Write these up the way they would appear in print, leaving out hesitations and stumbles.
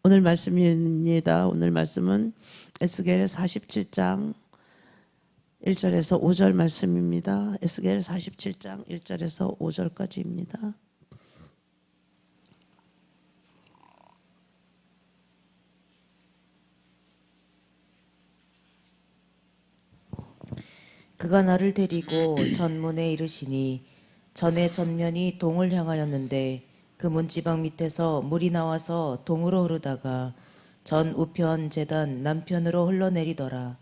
오늘 말씀입니다. 오늘 말씀은 에스겔 47장 1절에서 5절 말씀입니다. 에스겔 47장 1절에서 5절까지입니다. 그가 나를 데리고 전문에 이르시니 전의 전면이 동을 향하였는데 그 문지방 밑에서 물이 나와서 동으로 흐르다가 전 우편 제단 남편으로 흘러내리더라.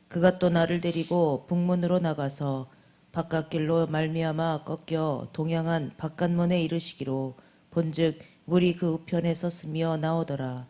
그가 또 나를 데리고 북문으로 나가서 바깥길로 말미암아 꺾여 동양한 바깥문에 이르시기로 본즉 물이 그 우편에서 스며 나오더라.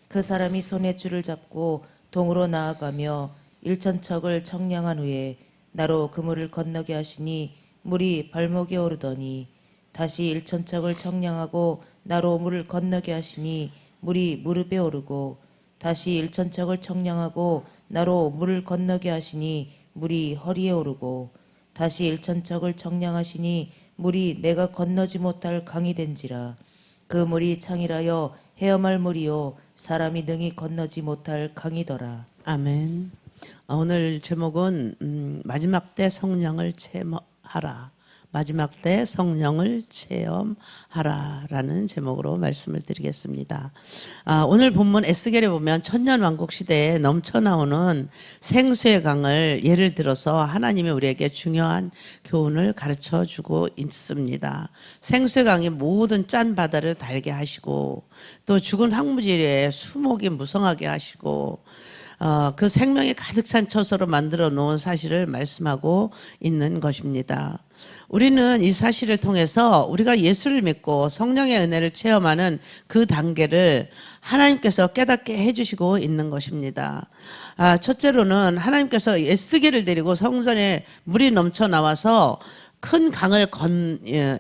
그 사람이 손에 줄을 잡고 동으로 나아가며 일천척을 청량한 후에 나로 그 물을 건너게 하시니 물이 발목에 오르더니 다시 일천척을 청량하고 나로 물을 건너게 하시니 물이 무릎에 오르고 다시 일천척을 청량하고 나로 물을 건너게 하시니 물이 허리에 오르고 다시 일천척을 청량하시니 물이 내가 건너지 못할 강이 된지라. 그 물이 창이라여 헤엄할 물이요 사람이 능히 건너지 못할 강이더라. 아멘. 오늘 제목은 마지막 때 성령을 체험하라. 마지막 때 성령을 체험하라라는 제목으로 말씀을 드리겠습니다. 오늘 본문 에스겔에 보면 천년왕국 시대에 넘쳐나오는 생수의 강을 예를 들어서 하나님이 우리에게 중요한 교훈을 가르쳐주고 있습니다. 생수의 강이 모든 짠 바다를 달게 하시고 또 죽은 황무지에 수목이 무성하게 하시고 그 생명이 가득 찬 처소로 만들어 놓은 사실을 말씀하고 있는 것입니다. 우리는 이 사실을 통해서 우리가 예수를 믿고 성령의 은혜를 체험하는 그 단계를 하나님께서 깨닫게 해주시고 있는 것입니다. 첫째로는 하나님께서 에스겔을 데리고 성전에 물이 넘쳐 나와서 큰 강을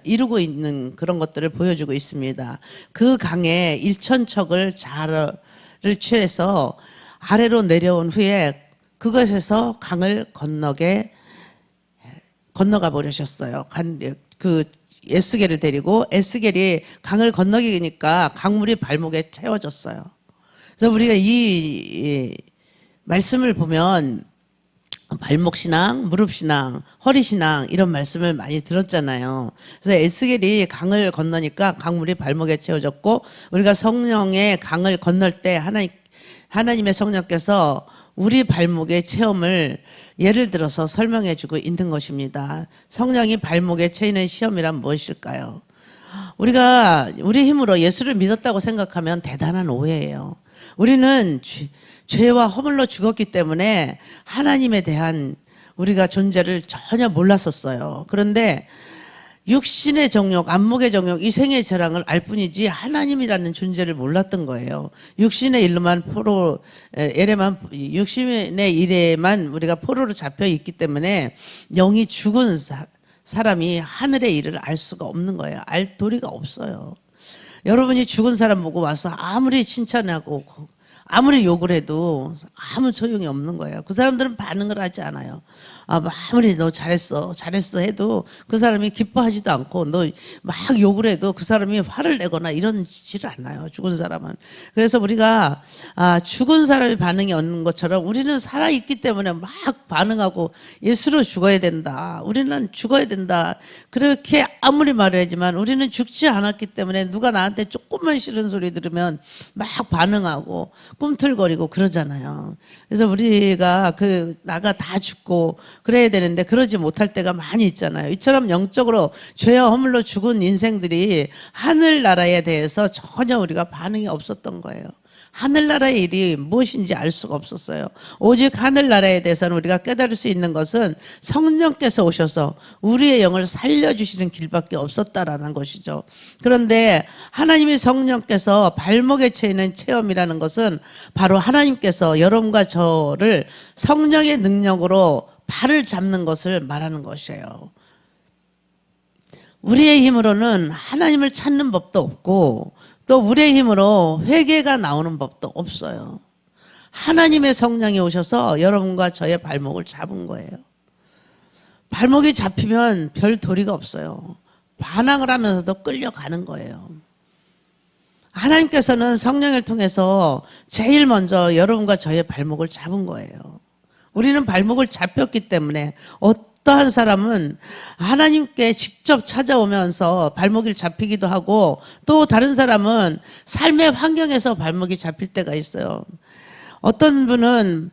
이루고 있는 그런 것들을 보여주고 있습니다. 그 강에 일천척을 자를 취해서 아래로 내려온 후에 그것에서 강을 건너가 버리셨어요. 그 에스겔을 데리고 에스겔이 강을 건너기니까 강물이 발목에 채워졌어요. 그래서 우리가 이 말씀을 보면 발목 신앙, 무릎 신앙, 허리 신앙 이런 말씀을 많이 들었잖아요. 그래서 에스겔이 강을 건너니까 강물이 발목에 채워졌고 우리가 성령의 강을 건널 때 하나님의 성령께서 우리 발목의 체험을 예를 들어서 설명해 주고 있는 것입니다. 성령이 발목에 채이는 시험이란 무엇일까요? 우리가 우리 힘으로 예수를 믿었다고 생각하면 대단한 오해예요. 우리는 죄와 허물로 죽었기 때문에 하나님에 대한 우리가 존재를 전혀 몰랐었어요. 그런데 육신의 정욕, 안목의 정욕, 이생의 재랑을 알 뿐이지 하나님이라는 존재를 몰랐던 거예요. 육신의 일에만 육신의 일에만 우리가 포로로 잡혀 있기 때문에 영이 죽은 사람이 하늘의 일을 알 수가 없는 거예요. 알 도리가 없어요. 여러분이 죽은 사람 보고 와서 아무리 칭찬하고 아무리 욕을 해도 아무 소용이 없는 거예요. 그 사람들은 반응을 하지 않아요. 아무리 너 잘했어 해도 그 사람이 기뻐하지도 않고 너 막 욕을 해도 그 사람이 화를 내거나 이러지를 않아요. 죽은 사람은. 그래서 우리가 죽은 사람이 반응이 없는 것처럼 우리는 살아있기 때문에 막 반응하고 예수로 죽어야 된다. 우리는 죽어야 된다. 그렇게 아무리 말하지만 우리는 죽지 않았기 때문에 누가 나한테 조금만 싫은 소리 들으면 막 반응하고 꿈틀거리고 그러잖아요. 그래서 우리가 나가 다 죽고 그래야 되는데 그러지 못할 때가 많이 있잖아요. 이처럼 영적으로 죄와 허물로 죽은 인생들이 하늘나라에 대해서 전혀 우리가 반응이 없었던 거예요. 하늘나라의 일이 무엇인지 알 수가 없었어요. 오직 하늘나라에 대해서는 우리가 깨달을 수 있는 것은 성령께서 오셔서 우리의 영을 살려주시는 길밖에 없었다라는 것이죠. 그런데 하나님의 성령께서 발목에 채이는 체험이라는 것은 바로 하나님께서 여러분과 저를 성령의 능력으로 발을 잡는 것을 말하는 것이에요. 우리의 힘으로는 하나님을 찾는 법도 없고 또 우리의 힘으로 회개가 나오는 법도 없어요. 하나님의 성령이 오셔서 여러분과 저의 발목을 잡은 거예요. 발목이 잡히면 별 도리가 없어요. 반항을 하면서도 끌려가는 거예요. 하나님께서는 성령을 통해서 제일 먼저 여러분과 저의 발목을 잡은 거예요. 우리는 발목을 잡혔기 때문에 어떠한 사람은 하나님께 직접 찾아오면서 발목이 잡히기도 하고, 또 다른 사람은 삶의 환경에서 발목이 잡힐 때가 있어요. 어떤 분은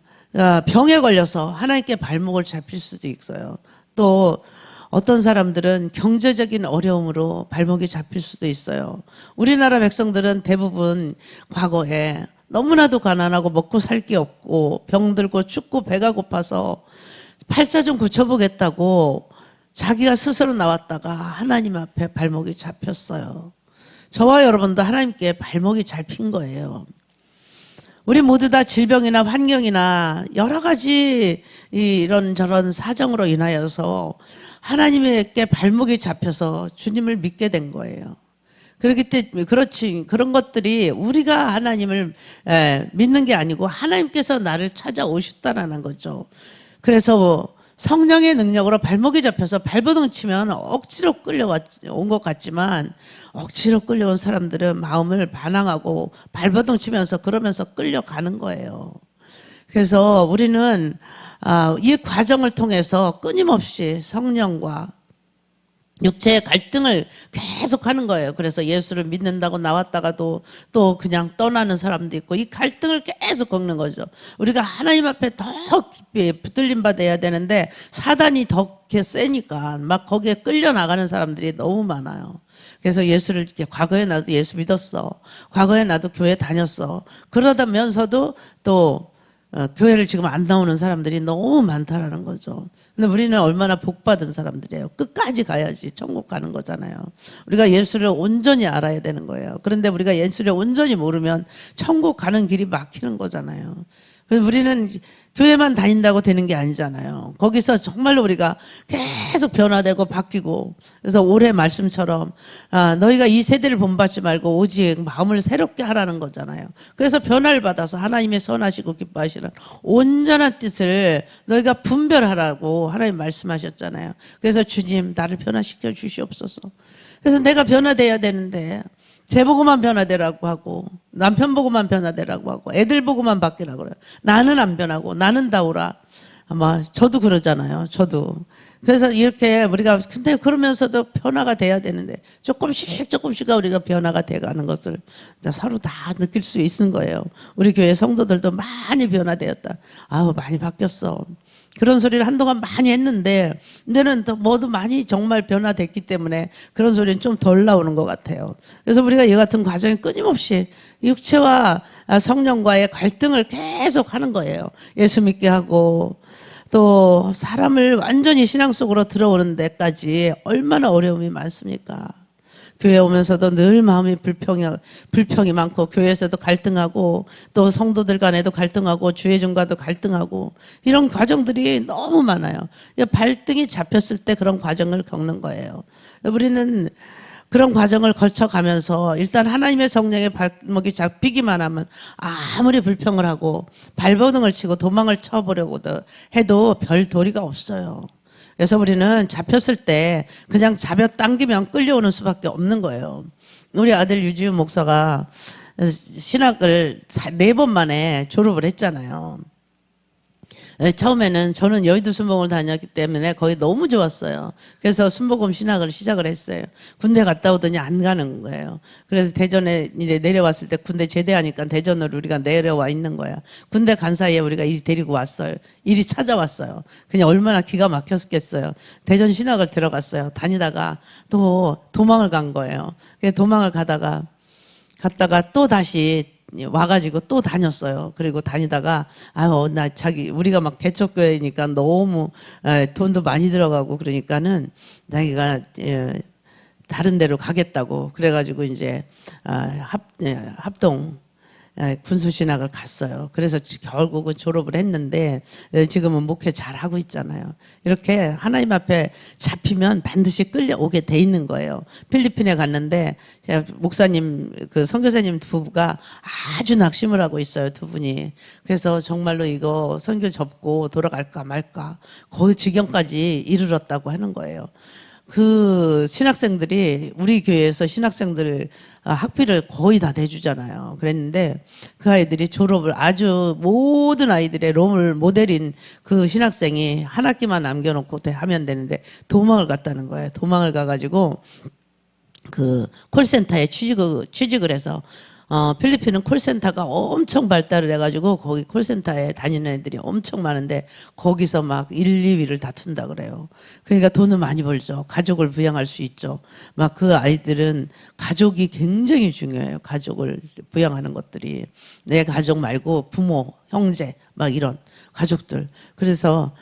병에 걸려서 하나님께 발목을 잡힐 수도 있어요. 또 어떤 사람들은 경제적인 어려움으로 발목이 잡힐 수도 있어요. 우리나라 백성들은 대부분 과거에 너무나도 가난하고 먹고 살 게 없고 병들고 춥고 배가 고파서 팔자 좀 고쳐보겠다고 자기가 스스로 나왔다가 하나님 앞에 발목이 잡혔어요. 저와 여러분도 하나님께 발목이 잡힌 거예요. 우리 모두 다 질병이나 환경이나 여러 가지 이런저런 사정으로 인하여서 하나님께 발목이 잡혀서 주님을 믿게 된 거예요. 그렇기 때문에 그런 것들이 우리가 하나님을 믿는 게 아니고 하나님께서 나를 찾아오셨다라는 거죠. 그래서 성령의 능력으로 발목이 잡혀서 발버둥 치면 억지로 끌려온 것 같지만, 억지로 끌려온 사람들은 마음을 반항하고 발버둥 치면서 그러면서 끌려가는 거예요. 그래서 우리는 이 과정을 통해서 끊임없이 성령과 육체의 갈등을 계속 하는 거예요. 그래서 예수를 믿는다고 나왔다가도 또 그냥 떠나는 사람도 있고, 이 갈등을 계속 겪는 거죠. 우리가 하나님 앞에 더 깊이 붙들림 받아야 되는데 사단이 더 세니까 막 거기에 끌려 나가는 사람들이 너무 많아요. 그래서 예수를 이렇게, 과거에 나도 예수 믿었어, 과거에 나도 교회 다녔어, 그러다면서도 또 교회를 지금 안 나오는 사람들이 너무 많다라는 거죠. 근데 우리는 얼마나 복받은 사람들이에요. 끝까지 가야지 천국 가는 거잖아요. 우리가 예수를 온전히 알아야 되는 거예요. 그런데 우리가 예수를 온전히 모르면 천국 가는 길이 막히는 거잖아요. 그래서 우리는 교회만 다닌다고 되는 게 아니잖아요. 거기서 정말로 우리가 계속 변화되고 바뀌고, 그래서 올해 말씀처럼 너희가 이 세대를 본받지 말고 오직 마음을 새롭게 하라는 거잖아요. 그래서 변화를 받아서 하나님의 선하시고 기뻐하시는 온전한 뜻을 너희가 분별하라고 하나님 말씀하셨잖아요. 그래서 주님, 나를 변화시켜 주시옵소서. 그래서 내가 변화돼야 되는데 쟤 보고만 변화되라고 하고, 남편 보고만 변화되라고 하고, 애들 보고만 바뀌라고 그래요. 나는 안 변하고 나는 다오라. 아마 저도 그러잖아요. 저도. 그래서 이렇게 우리가, 근데 그러면서도 변화가 돼야 되는데 조금씩 우리가 변화가 돼가는 것을 서로 다 느낄 수 있는 거예요. 우리 교회 성도들도 많이 변화되었다, 아우 많이 바뀌었어, 그런 소리를 한동안 많이 했는데, 이제는 모두 많이 정말 변화됐기 때문에 그런 소리는 좀 덜 나오는 것 같아요. 그래서 우리가 이 같은 과정이 끊임없이 육체와 성령과의 갈등을 계속 하는 거예요. 예수 믿게 하고, 또 사람을 완전히 신앙 속으로 들어오는 데까지 얼마나 어려움이 많습니까? 교회 오면서도 늘 마음이 불평이 많고, 교회에서도 갈등하고, 또 성도들 간에도 갈등하고, 주회중과도 갈등하고, 이런 과정들이 너무 많아요. 발등이 잡혔을 때 그런 과정을 겪는 거예요. 우리는 그런 과정을 거쳐가면서 일단 하나님의 성령의 발목이 잡히기만 하면 아무리 불평을 하고 발버둥을 치고 도망을 쳐보려고 해도 별 도리가 없어요. 그래서 우리는 잡혔을 때 그냥 잡아당기면 끌려오는 수밖에 없는 거예요. 우리 아들 유지훈 목사가 신학을 4번 만에 졸업을 했잖아요. 처음에는 저는 여의도 순복음을 다녔기 때문에 거기 너무 좋았어요. 그래서 순복음 신학을 시작을 했어요. 군대 갔다 오더니 안 가는 거예요. 그래서 대전에 이제 내려왔을 때, 군대 제대하니까 대전으로 우리가 내려와 있는 거야. 군대 간 사이에 우리가 일이 데리고 왔어요. 일이 찾아왔어요. 그냥 얼마나 기가 막혔겠어요. 대전 신학을 들어갔어요. 다니다가 또 도망을 간 거예요. 도망을 갔다가 또 다시 와가지고 또 다녔어요. 그리고 다니다가 우리가 막 개척교회니까 너무 돈도 많이 들어가고 그러니까는 자기가 다른 데로 가겠다고 그래가지고 이제 합동 군수신학을 갔어요. 그래서 결국은 졸업을 했는데 지금은 목회 잘 하고 있잖아요. 이렇게 하나님 앞에 잡히면 반드시 끌려오게 돼 있는 거예요. 필리핀에 갔는데 목사님, 그 선교사님 부부가 아주 낙심을 하고 있어요, 두 분이. 그래서 정말로 이거 선교 접고 돌아갈까 말까 거의 지경까지 이르렀다고 하는 거예요. 그 신학생들이 우리 교회에서 신학생들 학비를 거의 다 대주잖아요. 그랬는데 그 아이들이 졸업을 아주 모든 아이들의 롤 모델인 그 신학생이 한 학기만 남겨놓고 하면 되는데 도망을 갔다는 거예요. 도망을 가가지고 그 콜센터에 취직을 해서 필리핀은 콜센터가 엄청 발달을 해가지고 거기 콜센터에 다니는 애들이 엄청 많은데 거기서 막 1, 2위를 다툰다 그래요. 그러니까 돈을 많이 벌죠. 가족을 부양할 수 있죠. 막 그 아이들은 가족이 굉장히 중요해요. 가족을 부양하는 것들이. 내 가족 말고 부모, 형제 막 이런 가족들. 그래서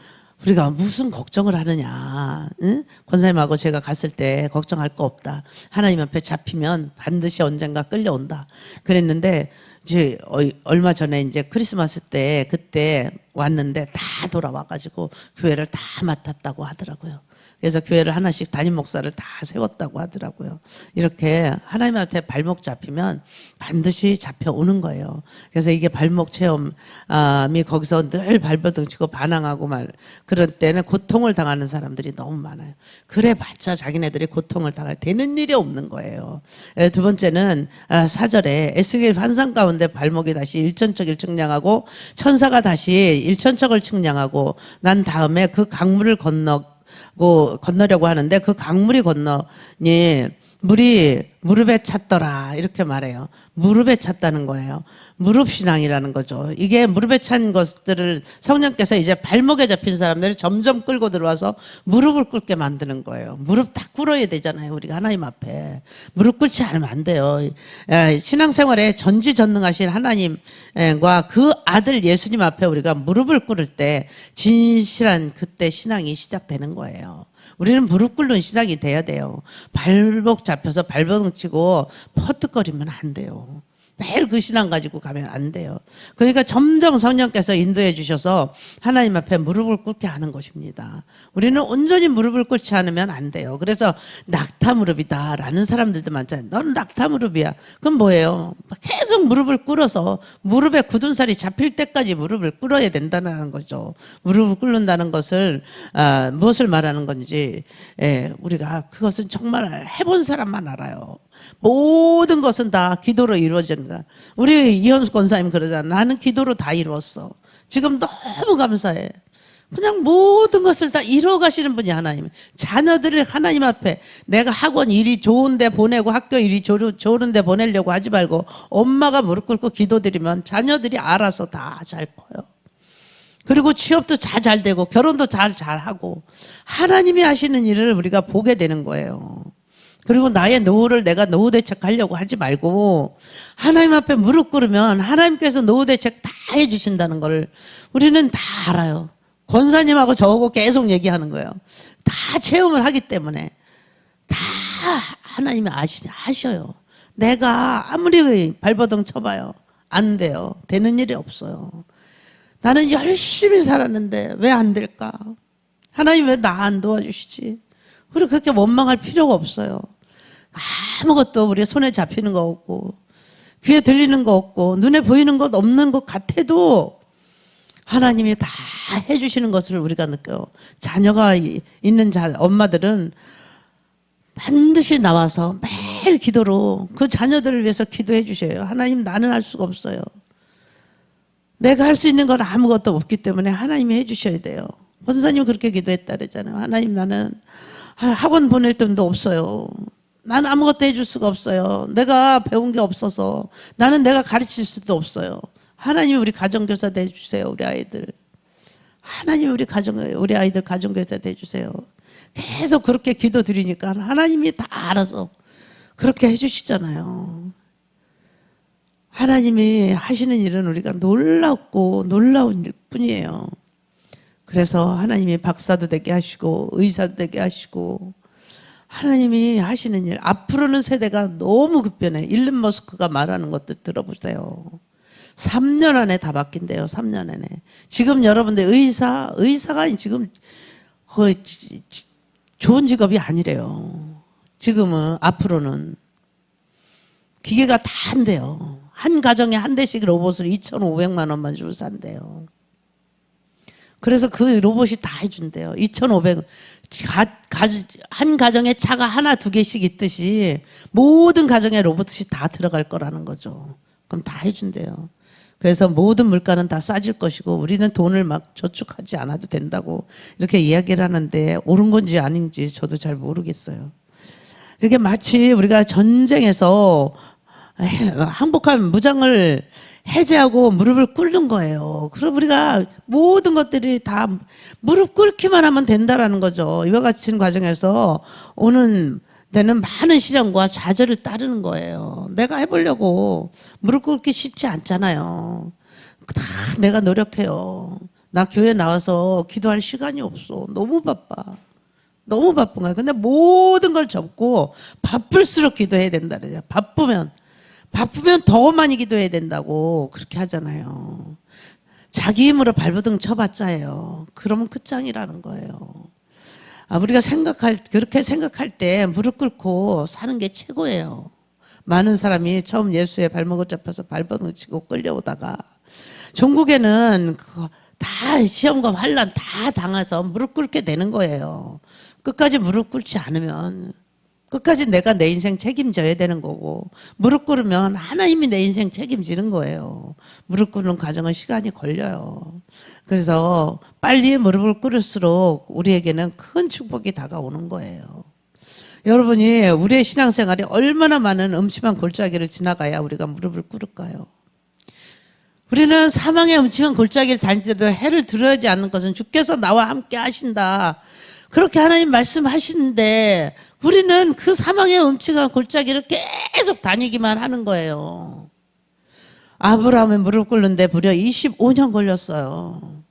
우리가 무슨 걱정을 하느냐. 응? 권사님하고 제가 갔을 때 걱정할 거 없다. 하나님 앞에 잡히면 반드시 언젠가 끌려온다. 그랬는데 이제 얼마 전에 이제 크리스마스 때 그때 왔는데 다 돌아와가지고 교회를 다 맡았다고 하더라고요. 그래서 교회를 하나씩 담임 목사를 다 세웠다고 하더라고요. 이렇게 하나님한테 발목 잡히면 반드시 잡혀오는 거예요. 그래서 이게 발목 체험이 거기서 늘 발버둥 치고 반항하고 그럴 때는 고통을 당하는 사람들이 너무 많아요. 그래봤자 자기네들이 고통을 당할 되는 일이 없는 거예요. 두 번째는 4절에 에스겔 환상 가운데 발목이 다시 일천척을 측량하고 천사가 다시 일천척을 측량하고 난 다음에 그 강물을 건너려고 하는데 그 강물이 건너니 물이 무릎에 찼더라 이렇게 말해요. 무릎에 찼다는 거예요. 무릎 신앙이라는 거죠. 이게 무릎에 찬 것들을 성령께서 이제 발목에 잡힌 사람들을 점점 끌고 들어와서 무릎을 꿇게 만드는 거예요. 무릎 딱 꿇어야 되잖아요. 우리가 하나님 앞에 무릎 꿇지 않으면 안 돼요. 신앙생활에 전지전능하신 하나님과 그 아들 예수님 앞에 우리가 무릎을 꿇을 때 진실한 그때 신앙이 시작되는 거예요. 우리는 무릎 꿇는 신앙이 돼야 돼요. 발목 잡혀서 발버둥 치고 퍼뜩거리면 안 돼요. 매일 그 신앙 가지고 가면 안 돼요. 그러니까 점점 성령께서 인도해 주셔서 하나님 앞에 무릎을 꿇게 하는 것입니다. 우리는 온전히 무릎을 꿇지 않으면 안 돼요. 그래서 낙타 무릎이다 라는 사람들도 많잖아요. 너는 낙타 무릎이야. 그럼 뭐예요? 계속 무릎을 꿇어서 무릎에 굳은 살이 잡힐 때까지 무릎을 꿇어야 된다는 거죠. 무릎을 꿇는다는 것을 무엇을 말하는 건지 우리가 그것은 정말 해본 사람만 알아요. 모든 것은 다 기도로 이루어지는 거야. 우리 이현수 권사님 그러잖아. 나는 기도로 다 이루었어. 지금 너무 감사해. 그냥 모든 것을 다 이루어 가시는 분이 하나님. 자녀들을 하나님 앞에 내가 학원 일이 좋은데 보내고 학교 일이 좋은데 보내려고 하지 말고 엄마가 무릎 꿇고 기도드리면 자녀들이 알아서 다 잘 커요. 그리고 취업도 잘 되고 결혼도 잘하고 하나님이 하시는 일을 우리가 보게 되는 거예요. 그리고 나의 노후를 내가 노후 대책하려고 하지 말고 하나님 앞에 무릎 꿇으면 하나님께서 노후 대책 다 해주신다는 걸 우리는 다 알아요. 권사님하고 저하고 계속 얘기하는 거예요. 다 체험을 하기 때문에 다 하나님이 하셔요. 내가 아무리 발버둥 쳐봐요. 안 돼요. 되는 일이 없어요. 나는 열심히 살았는데 왜 안 될까? 하나님 왜 나 안 도와주시지? 우리 그렇게 원망할 필요가 없어요. 아무것도 우리 손에 잡히는 거 없고 귀에 들리는 거 없고 눈에 보이는 것 없는 것 같아도 하나님이 다 해주시는 것을 우리가 느껴요. 자녀가 있는 엄마들은 반드시 나와서 매일 기도로 그 자녀들을 위해서 기도해 주셔요. 하나님 나는 할 수가 없어요. 내가 할 수 있는 건 아무것도 없기 때문에 하나님이 해주셔야 돼요. 권사님 그렇게 기도했다 그랬잖아요. 하나님 나는 학원 보낼 돈도 없어요. 나는 아무것도 해줄 수가 없어요. 내가 배운 게 없어서 나는 내가 가르칠 수도 없어요. 하나님 우리 가정교사 돼주세요. 우리 아이들. 하나님 우리 아이들 가정교사 돼주세요. 계속 그렇게 기도 드리니까 하나님이 다 알아서 그렇게 해주시잖아요. 하나님이 하시는 일은 우리가 놀랍고 놀라운 일뿐이에요. 그래서 하나님이 박사도 되게 하시고 의사도 되게 하시고 하나님이 하시는 일. 앞으로는 세대가 너무 급변해. 일론 머스크가 말하는 것들 들어보세요. 3년 안에 다 바뀐대요. 3년 안에. 지금 여러분들 의사가 지금 거의 좋은 직업이 아니래요. 지금은 앞으로는 기계가 다 한대요. 한 가정에 한 대씩 로봇을 2,500만 원만 주고 산대요. 그래서 그 로봇이 다 해준대요. 2,500원. 한 가정에 차가 하나 두 개씩 있듯이 모든 가정에 로봇이 다 들어갈 거라는 거죠. 그럼 다 해준대요. 그래서 모든 물가는 다 싸질 것이고 우리는 돈을 막 저축하지 않아도 된다고 이렇게 이야기를 하는데 옳은 건지 아닌지 저도 잘 모르겠어요. 이렇게 마치 우리가 전쟁에서 항복한 무장을 해제하고 무릎을 꿇는 거예요. 그럼 우리가 모든 것들이 다 무릎 꿇기만 하면 된다라는 거죠. 이와 같은 과정에서 오는 데는 많은 시련과 좌절을 따르는 거예요. 내가 해보려고 무릎 꿇기 쉽지 않잖아요. 다 내가 노력해요. 나 교회 나와서 기도할 시간이 없어. 너무 바빠. 너무 바쁜 거야. 근데 모든 걸 접고 바쁠수록 기도해야 된다 그래요. 바쁘면 더 많이 기도해야 된다고 그렇게 하잖아요. 자기 힘으로 발버둥 쳐봤자예요. 그러면 끝장이라는 거예요. 우리가 그렇게 생각할 때 무릎 꿇고 사는 게 최고예요. 많은 사람이 처음 예수의 발목을 잡혀서 발버둥 치고 끌려오다가 종국에는 다 시험과 환난 다 당해서 무릎 꿇게 되는 거예요. 끝까지 무릎 꿇지 않으면 끝까지 내가 내 인생 책임져야 되는 거고 무릎 꿇으면 하나님이 내 인생 책임지는 거예요. 무릎 꿇는 과정은 시간이 걸려요. 그래서 빨리 무릎을 꿇을수록 우리에게는 큰 축복이 다가오는 거예요. 여러분이 우리의 신앙생활이 얼마나 많은 음침한 골짜기를 지나가야 우리가 무릎을 꿇을까요? 우리는 사망의 음침한 골짜기를 다니더라도 해를 두려워하지 않는 것은 주께서 나와 함께 하신다. 그렇게 하나님 말씀하시는데 우리는 그 사망의 음침한 골짜기를 계속 다니기만 하는 거예요. 아브라함의 무릎 꿇는데 무려 25년 걸렸어요.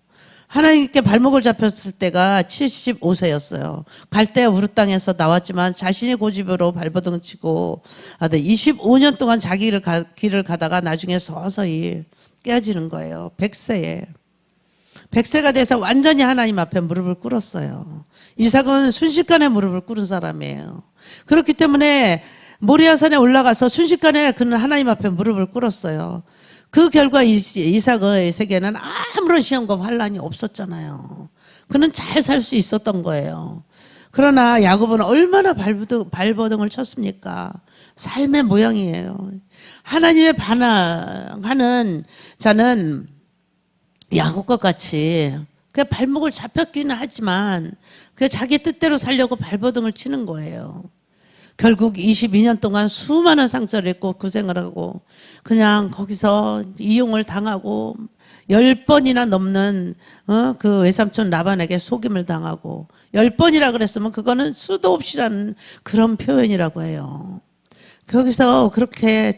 하나님께 발목을 잡혔을 때가 75세였어요. 갈대아 우르 땅에서 나왔지만 자신의 고집으로 발버둥 치고 25년 동안 자기 길을 가다가 나중에 서서히 깨어지는 거예요. 100세가 돼서 완전히 하나님 앞에 무릎을 꿇었어요. 이삭은 순식간에 무릎을 꿇은 사람이에요. 그렇기 때문에 모리아산에 올라가서 순식간에 그는 하나님 앞에 무릎을 꿇었어요. 그 결과 이삭의 세계는 아무런 시험과 환란이 없었잖아요. 그는 잘 살 수 있었던 거예요. 그러나 야곱은 얼마나 발버둥을 쳤습니까? 삶의 모양이에요. 하나님의 반항하는 자는 야곱과 같이 그 발목을 잡혔기는 하지만 그 자기 뜻대로 살려고 발버둥을 치는 거예요. 결국 22년 동안 수많은 상처를 입고 고생을 하고 그냥 거기서 이용을 당하고 10번이나 넘는 그 외삼촌 라반에게 속임을 당하고 10번이라 그랬으면 그거는 수도 없이라는 그런 표현이라고 해요. 거기서 그렇게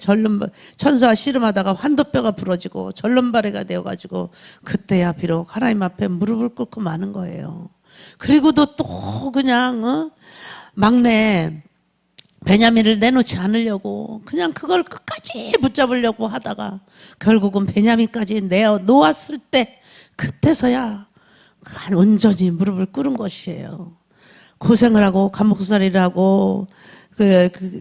천사와 씨름하다가 환도뼈가 부러지고 절름발이가 되어가지고 그때야 비록 하나님 앞에 무릎을 꿇고 마는 거예요. 그리고도 또 그냥 막내 베냐민을 내놓지 않으려고 그냥 그걸 끝까지 붙잡으려고 하다가 결국은 베냐민까지 놓았을 때 그때서야 온전히 무릎을 꿇은 것이에요. 고생을 하고 감옥살이를 하고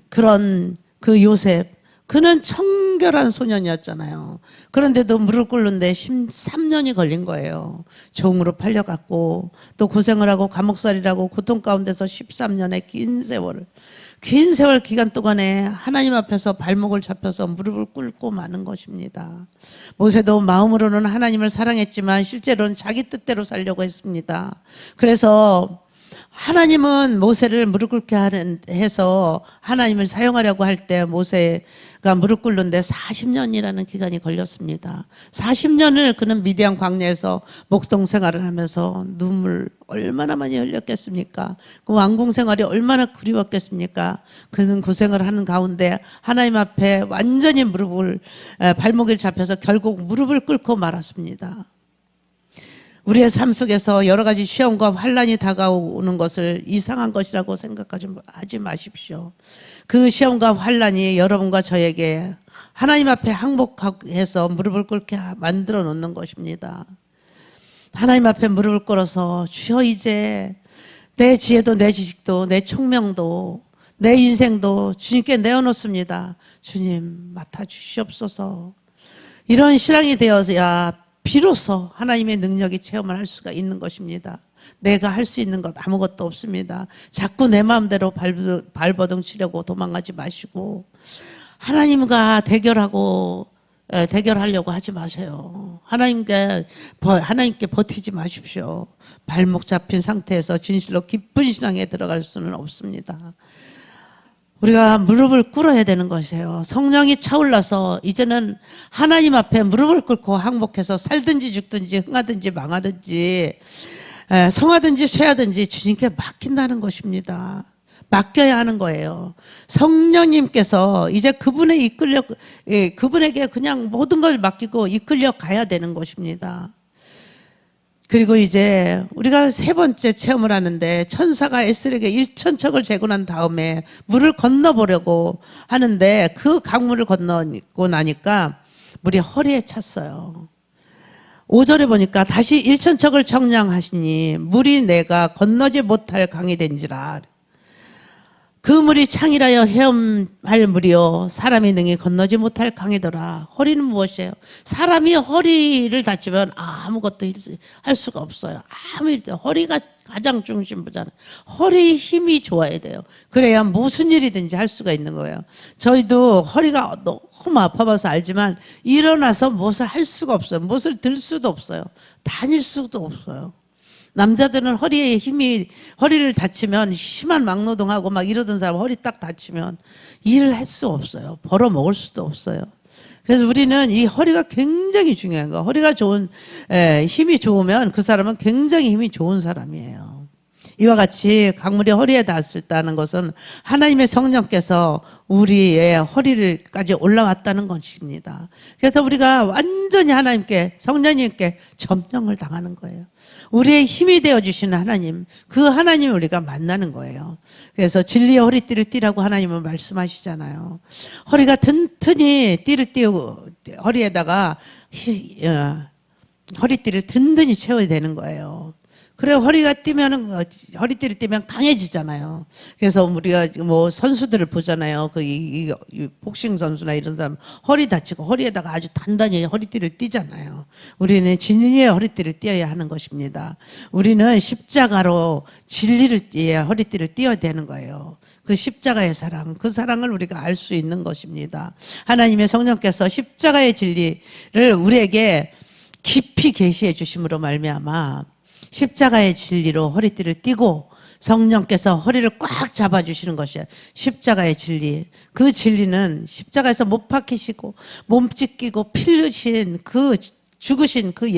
그런 요셉, 그는 청결한 소년이었잖아요. 그런데도 무릎 꿇는데 13년이 걸린 거예요. 종으로 팔려갔고 또 고생을 하고 감옥살이를 하고 고통 가운데서 13년의 긴 세월 기간 동안에 하나님 앞에서 발목을 잡혀서 무릎을 꿇고 마는 것입니다. 모세도 마음으로는 하나님을 사랑했지만 실제로는 자기 뜻대로 살려고 했습니다. 그래서 하나님은 모세를 무릎 꿇게 해서 하나님을 사용하려고 할 때 모세가 무릎 꿇는데 40년이라는 기간이 걸렸습니다. 40년을 그는 미디안 광야에서 목동 생활을 하면서 눈물 얼마나 많이 흘렸겠습니까? 그 왕궁 생활이 얼마나 그리웠겠습니까? 그는 고생을 하는 가운데 하나님 앞에 완전히 발목을 잡혀서 결국 무릎을 꿇고 말았습니다. 우리의 삶 속에서 여러 가지 시험과 환란이 다가오는 것을 이상한 것이라고 생각하지 마십시오. 그 시험과 환란이 여러분과 저에게 하나님 앞에 항복해서 무릎을 꿇게 만들어 놓는 것입니다. 하나님 앞에 무릎을 꿇어서 주여 이제 내 지혜도 내 지식도 내 총명도 내 인생도 주님께 내어놓습니다. 주님 맡아주시옵소서. 이런 신앙이 되어야 비로소 하나님의 능력이 체험을 할 수가 있는 것입니다. 내가 할 수 있는 것 아무것도 없습니다. 자꾸 내 마음대로 발버둥 치려고 도망가지 마시고 하나님과 대결하려고 하지 마세요. 하나님께 버티지 마십시오. 발목 잡힌 상태에서 진실로 깊은 신앙에 들어갈 수는 없습니다. 우리가 무릎을 꿇어야 되는 것이에요. 성령이 차올라서 이제는 하나님 앞에 무릎을 꿇고 항복해서 살든지 죽든지 흥하든지 망하든지 성하든지 쇠하든지 주님께 맡긴다는 것입니다. 맡겨야 하는 거예요. 성령님께서 이제 그분에게 그냥 모든 걸 맡기고 이끌려 가야 되는 것입니다. 그리고 이제 우리가 세 번째 체험을 하는데 천사가 에스겔에게 1,000척을 재고 난 다음에 물을 건너보려고 하는데 그 강물을 건너고 나니까 물이 허리에 찼어요. 5절에 보니까 다시 1,000척을 청량하시니 물이 내가 건너지 못할 강이 된지라. 그 물이 창이라여 헤엄할 물이요 사람이 능히 건너지 못할 강이더라. 허리는 무엇이에요? 사람이 허리를 다치면 아무것도 할 수가 없어요. 허리가 가장 중심부잖아요. 허리 힘이 좋아야 돼요. 그래야 무슨 일이든지 할 수가 있는 거예요. 저희도 허리가 너무 아파봐서 알지만 일어나서 무엇을 할 수가 없어요. 무엇을 들 수도 없어요. 다닐 수도 없어요. 남자들은 허리를 다치면 심한 막노동하고 막 이러던 사람 허리 딱 다치면 일을 할 수 없어요. 벌어 먹을 수도 없어요. 그래서 우리는 이 허리가 굉장히 중요한 거예요. 허리가 힘이 좋으면 그 사람은 굉장히 힘이 좋은 사람이에요. 이와 같이 강물이 허리에 닿았다는 것은 하나님의 성령께서 우리의 허리를까지 올라왔다는 것입니다. 그래서 우리가 완전히 성령님께 점령을 당하는 거예요. 우리의 힘이 되어주시는 하나님, 그 하나님을 우리가 만나는 거예요. 그래서 진리의 허리띠를 띠라고 하나님은 말씀하시잖아요. 허리가 튼튼히 띠를 띠고 허리에다가 허리띠를 든든히 채워야 되는 거예요. 그래 허리띠를 띠면 강해지잖아요. 그래서 우리가 뭐 선수들을 보잖아요. 이 복싱 선수나 이런 사람 허리 다치고 허리에다가 아주 단단히 허리띠를 띠잖아요. 우리는 진리의 허리띠를 띠어야 하는 것입니다. 우리는 십자가로 진리의 허리띠를 띠어야 되는 거예요. 그 십자가의 사랑, 그 사랑을 우리가 알 수 있는 것입니다. 하나님의 성령께서 십자가의 진리를 우리에게 깊이 계시해 주심으로 말미암아 십자가의 진리로 허리띠를 띠고 성령께서 허리를 꽉 잡아주시는 것이에요. 십자가의 진리. 그 진리는 십자가에서 못 박히시고 몸 찢기고 피 흘리신 죽으신 그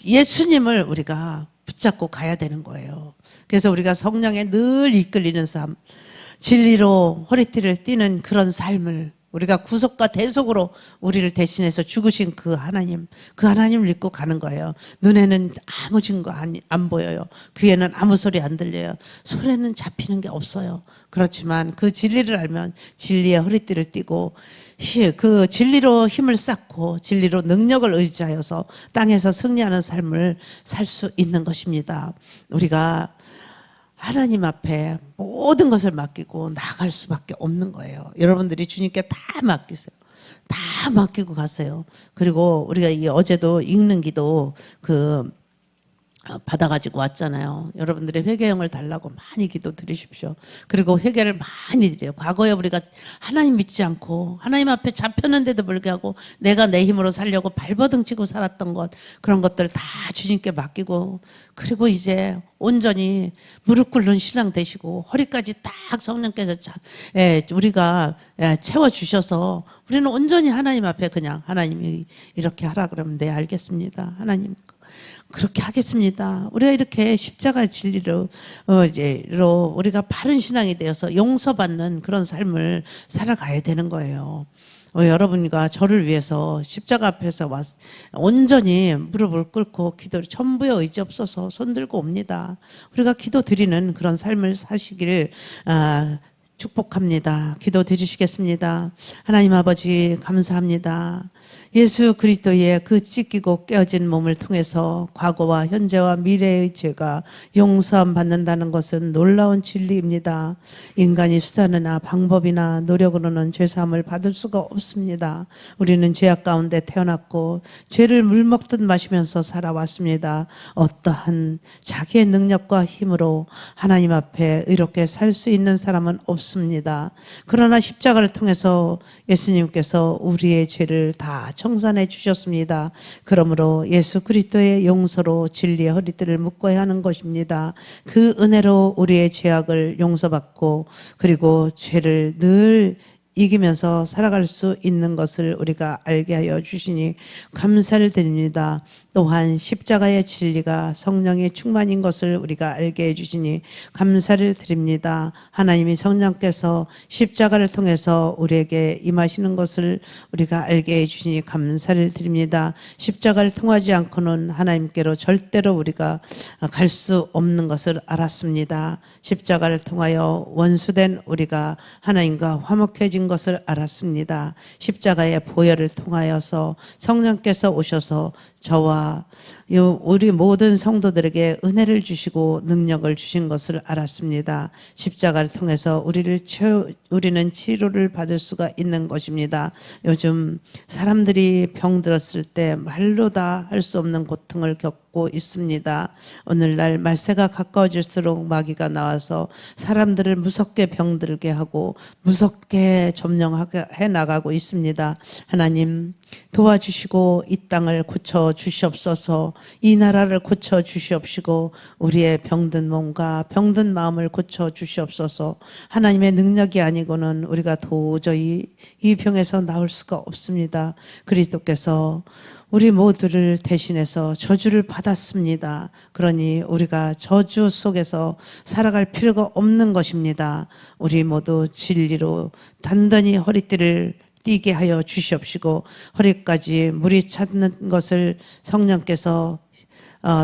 예수님을 우리가 붙잡고 가야 되는 거예요. 그래서 우리가 성령에 늘 이끌리는 삶, 진리로 허리띠를 띠는 그런 삶을 우리가 구속과 대속으로 우리를 대신해서 죽으신 그 하나님을 믿고 가는 거예요. 눈에는 아무 증거 안 보여요. 귀에는 아무 소리 안 들려요. 손에는 잡히는 게 없어요. 그렇지만 그 진리를 알면 진리의 허리띠를 띠고 그 진리로 힘을 쌓고 진리로 능력을 의지하여서 땅에서 승리하는 삶을 살 수 있는 것입니다. 우리가 하나님 앞에 모든 것을 맡기고 나갈 수밖에 없는 거예요. 여러분들이 주님께 다 맡기세요. 다 맡기고 가세요. 그리고 우리가 어제도 읽는 기도 받아가지고 왔잖아요. 여러분들의 회개형을 달라고 많이 기도 드리십시오. 그리고 회개를 많이 드려요. 과거에 우리가 하나님 믿지 않고 하나님 앞에 잡혔는데도 불구하고 내가 내 힘으로 살려고 발버둥 치고 살았던 그런 것들 다 주님께 맡기고 그리고 이제 온전히 무릎 꿇는 신앙 되시고 허리까지 딱 성령께서 우리가 채워주셔서 우리는 온전히 하나님 앞에 그냥 하나님이 이렇게 하라 그러면 네 알겠습니다. 하나님 그렇게 하겠습니다. 우리가 이렇게 십자가 진리로 우리가 바른 신앙이 되어서 용서받는 그런 삶을 살아가야 되는 거예요. 여러분과 저를 위해서 십자가 앞에서 온전히 무릎을 꿇고 기도를 전부에 의지 없어서 손들고 옵니다. 우리가 기도 드리는 그런 삶을 사시기를 축복합니다. 기도 드리시겠습니다. 하나님 아버지 감사합니다. 예수 그리스도의 그 찢기고 깨어진 몸을 통해서 과거와 현재와 미래의 죄가 용서함 받는다는 것은 놀라운 진리입니다. 인간이 수단이나 방법이나 노력으로는 죄사함을 받을 수가 없습니다. 우리는 죄악 가운데 태어났고 죄를 물먹듯 마시면서 살아왔습니다. 어떠한 자기의 능력과 힘으로 하나님 앞에 의롭게 살 수 있는 사람은 없습니다. 그러나 십자가를 통해서 예수님께서 우리의 죄를 다 청산해 주셨습니다. 그러므로 예수 그리스도의 용서로 진리의 허리띠를 묶어야 하는 것입니다. 그 은혜로 우리의 죄악을 용서받고 그리고 죄를 늘 이기면서 살아갈 수 있는 것을 우리가 알게 하여 주시니 감사를 드립니다. 또한 십자가의 진리가 성령의 충만인 것을 우리가 알게 해주시니 감사를 드립니다. 하나님이 성령께서 십자가를 통해서 우리에게 임하시는 것을 우리가 알게 해주시니 감사를 드립니다. 십자가를 통하지 않고는 하나님께로 절대로 우리가 갈 수 없는 것을 알았습니다. 십자가를 통하여 원수된 우리가 하나님과 화목해진 것을 알았습니다. 십자가의 보혈을 통하여서 성령께서 오셔서 저와 우리 모든 성도들에게 은혜를 주시고 능력을 주신 것을 알았습니다. 십자가를 통해서 우리는 치료를 받을 수가 있는 것입니다. 요즘 사람들이 병들었을 때 말로 다 할 수 없는 고통을 겪고 있습니다. 오늘날 말세가 가까워질수록 마귀가 나와서 사람들을 무섭게 병들게 하고 무섭게 점령하게 해 나가고 있습니다. 하나님 도와주시고 이 땅을 고쳐 주시옵소서. 이 나라를 고쳐 주시옵시고 우리의 병든 몸과 병든 마음을 고쳐 주시옵소서. 하나님의 능력이 아니고는 우리가 도저히 이 병에서 나올 수가 없습니다. 그리스도께서 우리 모두를 대신해서 저주를 받았습니다. 그러니 우리가 저주 속에서 살아갈 필요가 없는 것입니다. 우리 모두 진리로 단단히 허리띠를 띠게 하여 주시옵시고 허리까지 물이 찼는 것을 성령께서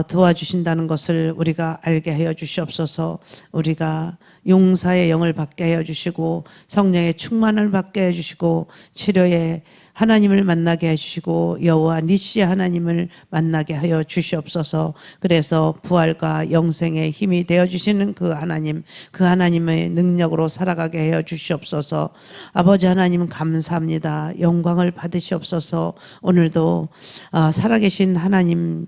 도와주신다는 것을 우리가 알게 하여 주시옵소서. 우리가 용사의 영을 받게 하여 주시고 성령의 충만을 받게 해 주시고 치료의 하나님을 만나게 해주시고 여호와 니시 하나님을 만나게 하여 주시옵소서. 그래서 부활과 영생의 힘이 되어주시는 그 하나님의 능력으로 살아가게 하여 주시옵소서. 아버지 하나님 감사합니다. 영광을 받으시옵소서. 오늘도 살아계신 하나님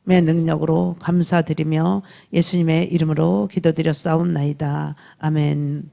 의 능력으로 감사드리며 예수님의 이름으로 기도드렸사옵나이다. 아멘.